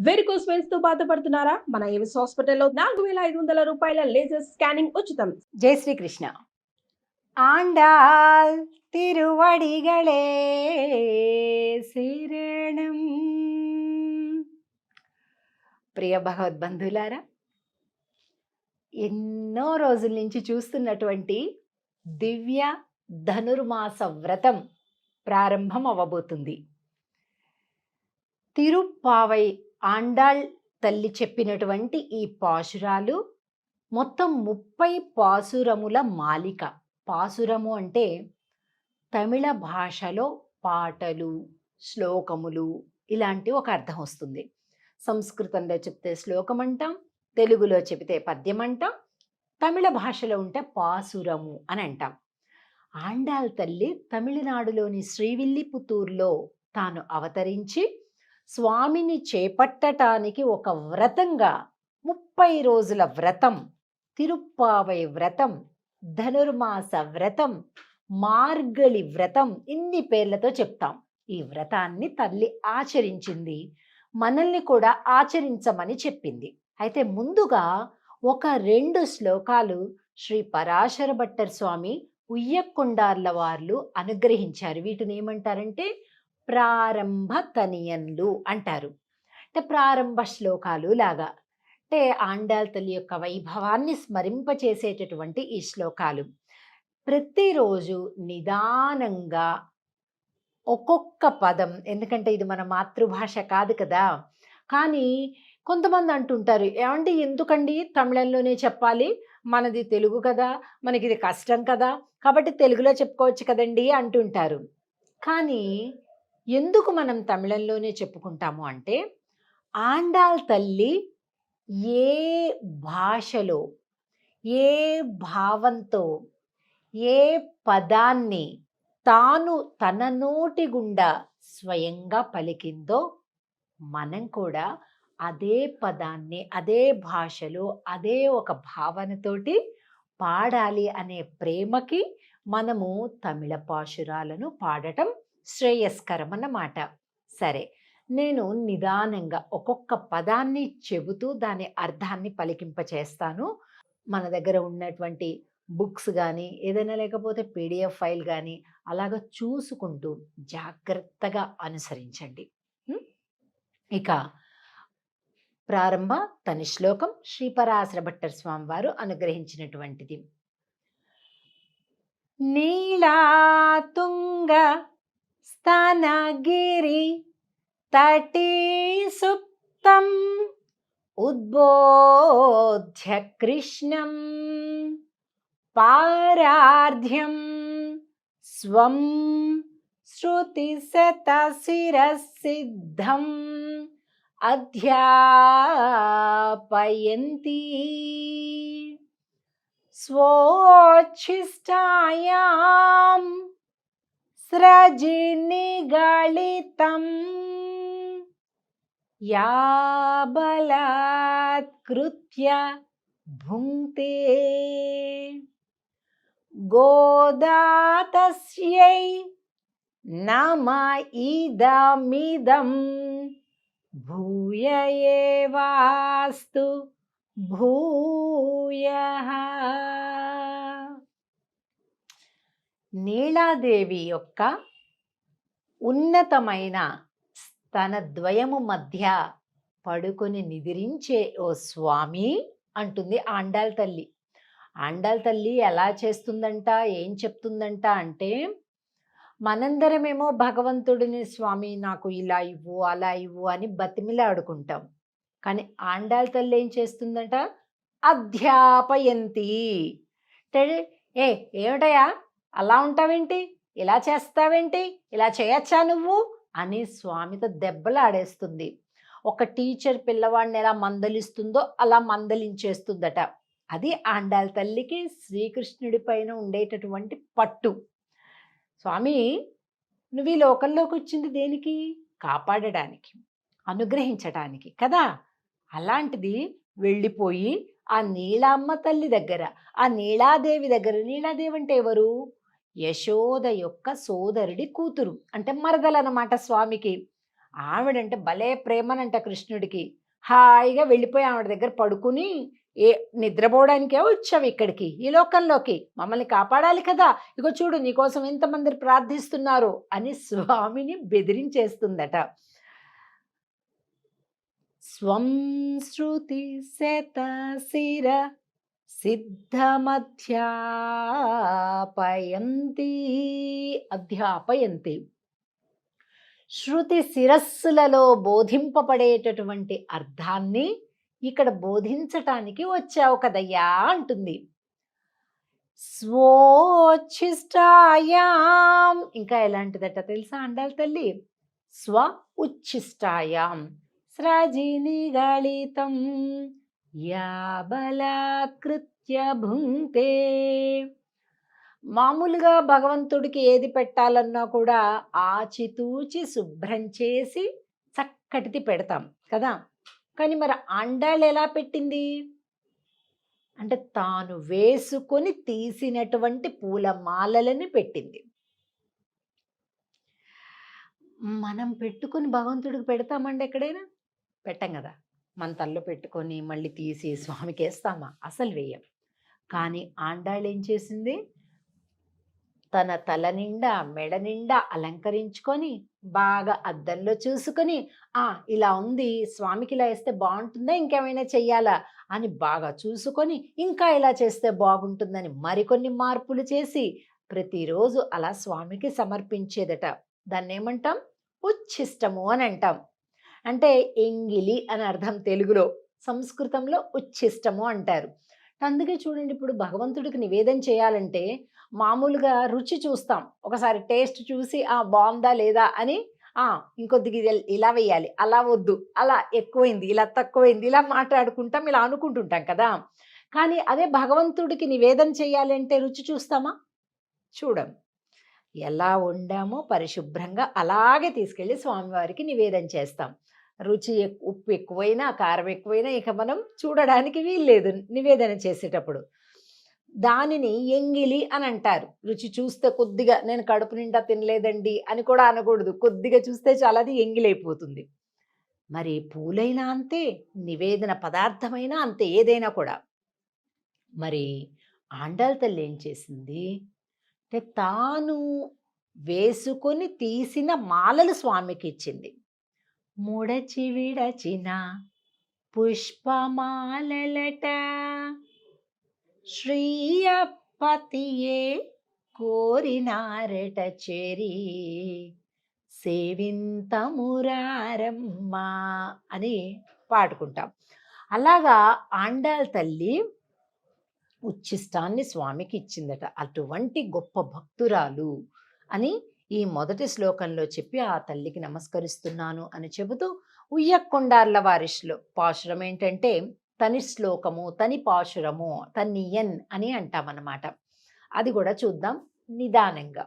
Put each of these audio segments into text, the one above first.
Varicose veins తో బాధపడుతున్నారా? మన ఏవిస్ హాస్పిటల్లో 4500 రూపాయల లేజర్ స్కానింగ్ ఉచితం. జై శ్రీకృష్ణ. ఆండాల్ తిరువడిగళే శరణం. ప్రియ భగవద్బంధులారా, ఎన్నో రోజుల నుంచి చూస్తున్నటువంటి దివ్య ధనుర్మాస వ్రతం ప్రారంభం అవ్వబోతుంది. తిరుప్పావై ఆండాళ్ తల్లి చెప్పినటువంటి ఈ పాశురాలు మొత్తం 30 పాసురముల మాలిక. పాసురము అంటే తమిళ భాషలో పాటలు, శ్లోకములు ఇలాంటి ఒక అర్థం వస్తుంది. సంస్కృతంలో చెప్తే శ్లోకం అంటాం, తెలుగులో చెబితే పద్యం అంటాం, తమిళ భాషలో ఉంటే పాసురము అని అంటాం. ఆండాళ్ తల్లి తమిళనాడులోని శ్రీవిల్లిపుత్తూరులో తాను అవతరించి స్వామిని చేపట్టటానికి ఒక వ్రతంగా 30 రోజుల వ్రతం, తిరుప్పావై వ్రతం, ధనుర్మాస వ్రతం, మార్గళి వ్రతం, ఇన్ని పేర్లతో చెప్తాం. ఈ వ్రతాన్ని తల్లి ఆచరించింది, మనల్ని కూడా ఆచరించమని చెప్పింది. అయితే ముందుగా ఒక 2 శ్లోకాలు శ్రీ పరాశర భట్టర్ స్వామి ఉయ్యకొండార్ల వార్లు అనుగ్రహించారు. వీటిని ఏమంటారంటే ప్రారంభ తనియన్లు అంటారు. అంటే ప్రారంభ శ్లోకాలు లాగా, అంటే ఆండాళ్ తల్లి యొక్క వైభవాన్ని స్మరింపచేసేటటువంటి ఈ శ్లోకాలు. ప్రతిరోజు నిదానంగా ఒక్కొక్క పదం, ఎందుకంటే ఇది మన మాతృభాష కాదు కదా, కానీ కొంతమంది అంటుంటారు, ఏమంటే ఎందుకండి తమిళంలోనే చెప్పాలి, మనది తెలుగు కదా, మనకి ఇది కష్టం కదా, కాబట్టి తెలుగులో చెప్పుకోవచ్చు కదండి అంటుంటారు. కానీ ఎందుకు మనం తమిళంలోనే చెప్పుకుంటాము అంటే, ఆండాళ్ తల్లి ఏ భాషలో, ఏ భావంతో, ఏ పదాన్ని తాను తన నోటి గుండా స్వయంగా పలికిందో మనం కూడా అదే పదాన్ని అదే భాషలో అదే ఒక భావనతోటి పాడాలి అనే ప్రేమకి మనము తమిళ పాశురాలను పాడటం శ్రేయస్కరం అన్నమాట. సరే, నేను నిదానంగా ఒక్కొక్క పదాన్ని చెబుతూ దాని అర్థాన్ని పలికింపచేస్తాను. మన దగ్గర ఉన్నటువంటి బుక్స్ కానీ ఏదైనా లేకపోతే పీడిఎఫ్ ఫైల్ కానీ అలాగ చూసుకుంటూ జాగ్రత్తగా అనుసరించండి. ఇక ప్రారంభ తని శ్లోకం శ్రీ పరాశర భట్టర్ స్వామి వారు అనుగ్రహించినటువంటిది. నీళాతుంగ స్తనగిరి తటీ సుప్తం ఉద్బోధ్య కృష్ణం పారార్ధ్యం స్వం శృతిశతశిరసిద్ధం అధ్యాపయంతి స్వోచ్ఛిష్టాయాం స్రజినిగళితం యా బలాత్కృత్య భుంక్తే గోదాతస్యై నమ ఇదమిదం భూయ ఏవాస్తు భూయః. నీలాదేవి యొక్క ఉన్నతమైన తన ద్వయము మధ్య పడుకొని నిద్రించే ఓ స్వామి అంటుంది ఆండాళ్ తల్లి. ఆండాళ్ తల్లి ఎలా చేస్తుందంట, ఏం చెప్తుందంట అంటే, మనందరమేమో భగవంతుడిని స్వామి నాకు ఇలా ఇవ్వు అలా ఇవ్వు అని బతిమిలాడుకుంటాం. కానీ ఆండాళ్ తల్లి ఏం చేస్తుందంట, అధ్యాపయంతి. ఏమిటయా అలా ఉంటావేంటి, ఇలా చేస్తావేంటి, ఇలా చేయొచ్చా నువ్వు అని స్వామితో దెబ్బలాడేస్తుంది. ఒక టీచర్ పిల్లవాడిని ఎలా మందలిస్తుందో అలా మందలించేస్తుందట. అది ఆండాళ్ తల్లికి శ్రీకృష్ణుడి పైన ఉండేటటువంటి పట్టు. స్వామి నువ్వు ఈ లోకంలోకి వచ్చింది దేనికి? కాపాడడానికి, అనుగ్రహించటానికి కదా. అలాంటిది వెళ్ళిపోయి ఆ నీలామ్మ తల్లి దగ్గర, ఆ నీలాదేవి దగ్గర, నీలాదేవి అంటే ఎవరు? యశోద యొక్క సోదరుడి కూతురు, అంటే మరదలన్నమాట స్వామికి. ఆవిడంటే భలే ప్రేమనంట కృష్ణుడికి. హాయిగా వెళ్ళిపోయి ఆవిడ దగ్గర పడుకుని, నిద్రపోవడానికే వచ్చావు ఇక్కడికి, ఈ లోకంలోకి, మమ్మల్ని కాపాడాలి కదా, ఇగో చూడు నీకోసం ఎంతమంది ప్రార్థిస్తున్నారు అని స్వామిని బెదిరించేస్తుందట. స్వం శృతి శత శిర అధ్యాపయంతి. శృతి శిరస్సులలో బోధింపబడేటటువంటి అర్థాన్ని ఇక్కడ బోధించటానికి వచ్చావు కదయ్యా అంటుంది. స్వోచ్ఛిష్టాయాం, ఇంకా ఎలాంటిదట తెలుసా అండాలి తల్లి? స్వ ఉచ్ఛిష్టాయాం స్రజినిగళితం యా బలాత్కృత్య భుంక్తే. మామూలుగా భగవంతుడికి ఏది పెట్టాలన్నా కూడా ఆచితూచి శుభ్రం చేసి చక్కటిది పెడతాం కదా. కానీ మరి ఆండాళ్ళు ఎలా పెట్టింది అంటే తాను వేసుకొని తీసినటువంటి పూలమాలలని పెట్టింది. మనం పెట్టుకొని భగవంతుడికి పెడతామండి ఎక్కడైనా? పెట్టం కదా. మన తల్లో పెట్టుకొని మళ్ళీ తీసి స్వామికి వేస్తామా? అసలు వేయం. కానీ ఆండాళ్ళు ఏం చేసింది, తన తల నిండా మెడ నిండా అలంకరించుకొని బాగా అద్దంలో చూసుకొని ఇలా ఉంది, స్వామికి ఇలా వేస్తే బాగుంటుందా, ఇంకేమైనా చెయ్యాలా అని బాగా చూసుకొని ఇంకా ఇలా చేస్తే బాగుంటుందని మరికొన్ని మార్పులు చేసి ప్రతిరోజు అలా స్వామికి సమర్పించేదట. దాన్ని ఏమంటాం? ఉచ్ఛిష్టము అని అంటాం. అంటే ఎంగిలి అని అర్థం తెలుగులో, సంస్కృతంలో ఉచ్ఛిష్టము అంటారు. అందుకే చూడండి, ఇప్పుడు భగవంతుడికి నివేదన చేయాలంటే మామూలుగా రుచి చూస్తాం, ఒకసారి టేస్ట్ చూసి బాగుందా లేదా అని ఇంకొద్దిగా ఇలా వేయాలి, అలా వద్దు, అలా ఎక్కువైంది, ఇలా తక్కువైంది, ఇలా మాట్లాడుకుంటాం, ఇలా అనుకుంటుంటాం కదా. కానీ అదే భగవంతుడికి నివేదన చేయాలి అంటే రుచి చూస్తామా? చూడం. ఎలా వండామో పరిశుభ్రంగా అలాగే తీసుకెళ్ళి స్వామివారికి నివేదన చేస్తాం. రుచి ఉప్పు ఎక్కువైనా కారం ఎక్కువైనా ఇక మనం చూడడానికి వీల్లేదు నివేదన చేసేటప్పుడు. దానిని ఎంగిలి అని అంటారు. రుచి చూస్తే కొద్దిగా నేను కడుపు నిండా తినలేదండి అని కూడా అనకూడదు, కొద్దిగా చూస్తే చాలా అది ఎంగిలైపోతుంది. మరి పూలైనా అంతే, నివేదన పదార్థమైనా అంతే, ఏదైనా కూడా. మరి ఆండాళ్ళ తల్లి ఏం చేసింది అంటే తాను వేసుకొని తీసిన మాలలు స్వామికి ఇచ్చింది. ముడచి విడచిన పుష్పమాలలట శ్రీయపతియే కోరినారట చేరి సేవింతమురారమ్మ అని పాడుకుంటాం. అలాగా ఆండాళ్ళ తల్లి ఉచ్ఛిష్టాన్ని స్వామికి ఇచ్చిందట. అటువంటి గొప్ప భక్తురాలు అని ఈ మొదటి శ్లోకంలో చెప్పి ఆ తల్లికి నమస్కరిస్తున్నాను అని చెబుతూ ఉయ్యకొండార్ల వారి పాశురం ఏంటంటే తని శ్లోకము, తని పాశురము, తన్నియన్ అని అంటామన్నమాట. అది కూడా చూద్దాం నిదానంగా.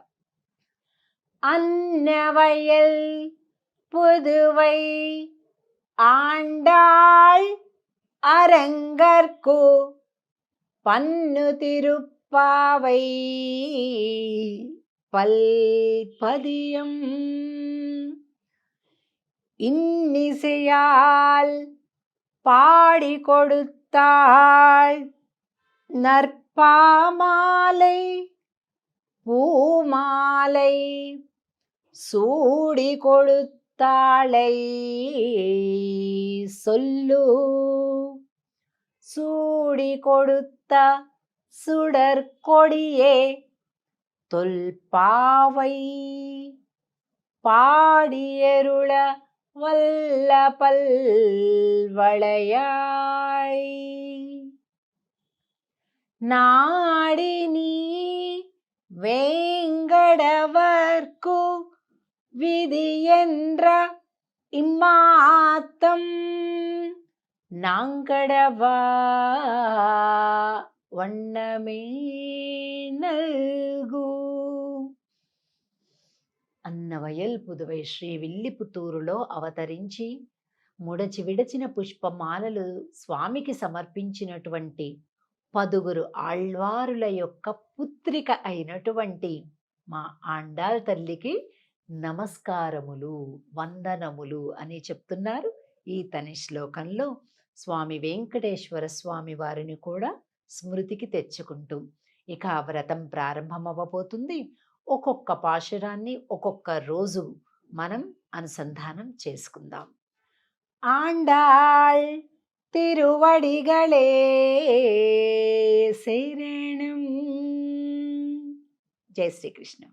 అన్నవయల్ పుదువై ఆండాళ్ அரங்கற்கு பன்னு திருப்பாவை பல்பதியம் இன்னிசையால் பாடி கொடுத்தாள் நற்பாமாலை பூமாலை சூடி கொடுத்தாளை சொல்லு சூடி கொடுத்த சுடற்கொடியே தொல்பாவை பாடியருள வல்ல பல்வளையாய் நாடினி வேங்கடவர்க்கு விதி என்ற இம்மாத்தம் நாங்கடவா வண்ணமே నల్గు. అన్నవయల్ పుదువై శ్రీ విల్లిపుత్తూరులో అవతరించి ముడచి విడచిన పుష్పమాలలు స్వామికి సమర్పించినటువంటి 10 ఆళ్వారుల యొక్క పుత్రిక అయినటువంటి మా ఆండాళ్ తల్లికి నమస్కారములు, వందనములు అని చెప్తున్నారు ఈ తని శ్లోకంలో. స్వామి వెంకటేశ్వర స్వామి వారిని కూడా స్మృతికి తెచ్చుకుంటూ ఇక ఆ వ్రతం ప్రారంభమవ్వబోతుంది. ఒక్కొక్క పాశురాన్ని ఒక్కొక్క రోజు మనం అనుసంధానం చేసుకుందాం. ఆండాళ్ తిరువడిగళే శరణం. జై శ్రీకృష్ణ.